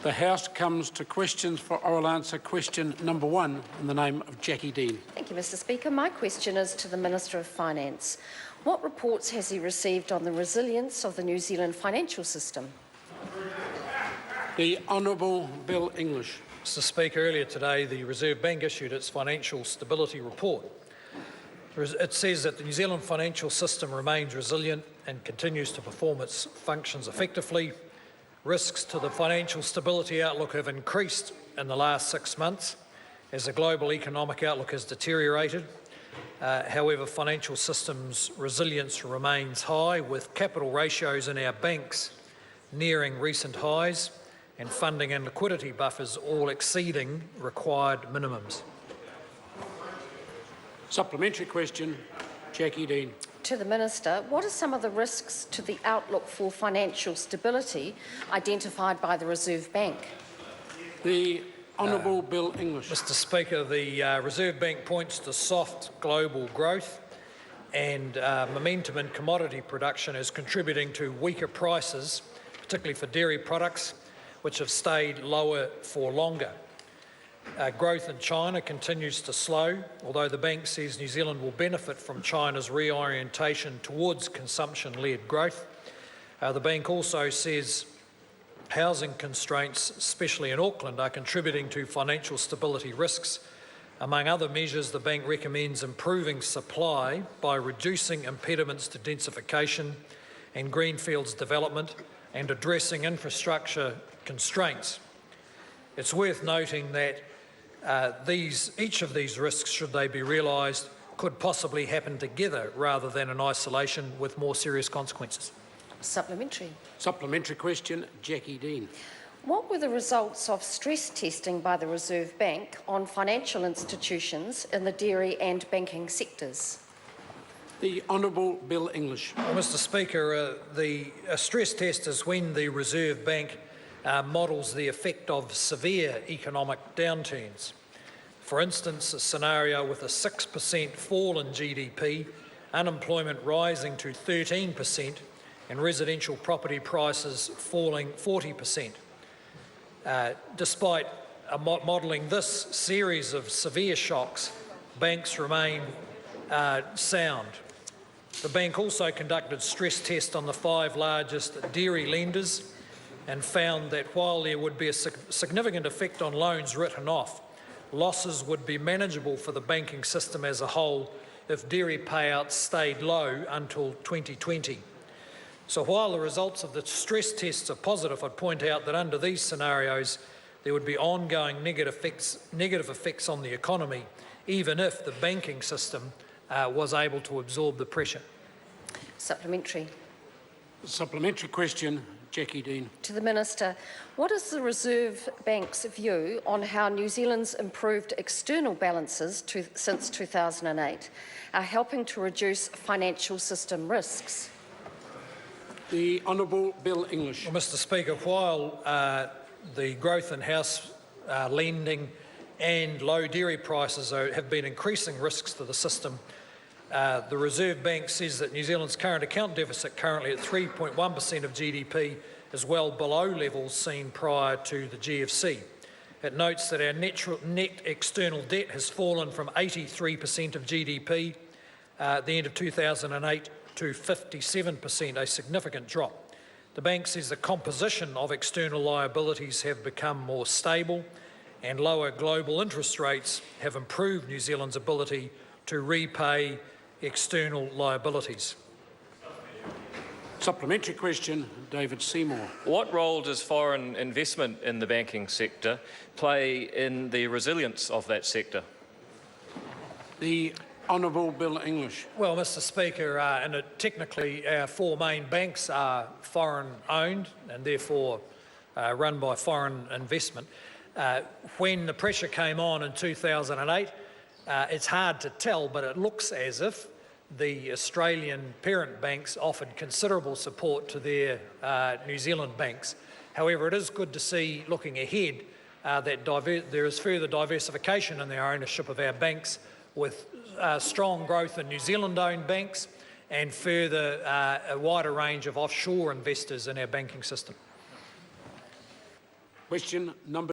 The House comes to questions for oral answer. Question number 1 in the name of Jacqui Dean. Thank you, Mr Speaker. My question is to the Minister of Finance. What reports has he received on the resilience of the New Zealand financial system? The Honourable Bill English. Mr Speaker, earlier today the Reserve Bank issued its financial stability report. It says that the New Zealand financial system remains resilient and continues to perform its functions effectively. Risks to the financial stability outlook have increased in the last 6 months as the global economic outlook has deteriorated. However, financial systems resilience remains high, with capital ratios in our banks nearing recent highs and funding and liquidity buffers all exceeding required minimums. Supplementary question, Jacqui Dean. To the Minister, what are some of the risks to the outlook for financial stability identified by the Reserve Bank? The Honourable Bill English. Mr Speaker, the Reserve Bank points to soft global growth and momentum in commodity production as contributing to weaker prices, particularly for dairy products, which have stayed lower for longer. Growth in China continues to slow, although the bank says New Zealand will benefit from China's reorientation towards consumption-led growth. The bank also says housing constraints, especially in Auckland, are contributing to financial stability risks. Among other measures, the bank recommends improving supply by reducing impediments to densification and greenfields development and addressing infrastructure constraints. It's worth noting that each of these risks, should they be realised, could possibly happen together rather than in isolation with more serious consequences. Supplementary. Supplementary question, Jacqui Dean. What were the results of stress testing by the Reserve Bank on financial institutions in the dairy and banking sectors? The Honourable Bill English. Well, Mr Speaker, the stress test is when the Reserve Bank models the effect of severe economic downturns. For instance, a scenario with a 6% fall in GDP, unemployment rising to 13%, and residential property prices falling 40%. Despite modelling this series of severe shocks, banks remain sound. The bank also conducted stress tests on the 5 largest dairy lenders and found that while there would be a significant effect on loans written off, losses would be manageable for the banking system as a whole if dairy payouts stayed low until 2020. So while the results of the stress tests are positive, I'd point out that under these scenarios there would be ongoing negative effects on the economy, even if the banking system was able to absorb the pressure. Supplementary. Supplementary question, Jacqui Dean. To the Minister, what is the Reserve Bank's view on how New Zealand's improved external balances since 2008 are helping to reduce financial system risks? The Honourable Bill English. Well, Mr Speaker, while the growth in house lending and low dairy prices have been increasing risks to the system, the Reserve Bank says that New Zealand's current account deficit, currently at 3.1% of GDP, is well below levels seen prior to the GFC. It notes that our net external debt has fallen from 83% of GDP at the end of 2008 to 57%, a significant drop. The bank says the composition of external liabilities have become more stable and lower global interest rates have improved New Zealand's ability to repay external liabilities. Supplementary question, David Seymour. What role does foreign investment in the banking sector play in the resilience of that sector? The Honourable Bill English. Well, Mr Speaker, technically our 4 main banks are foreign-owned and therefore run by foreign investment. When the pressure came on in 2008, it's hard to tell, but it looks as if the Australian parent banks offered considerable support to their New Zealand banks. However, it is good to see, looking ahead, that there is further diversification in the ownership of our banks, with strong growth in New Zealand-owned banks and further a wider range of offshore investors in our banking system. Question number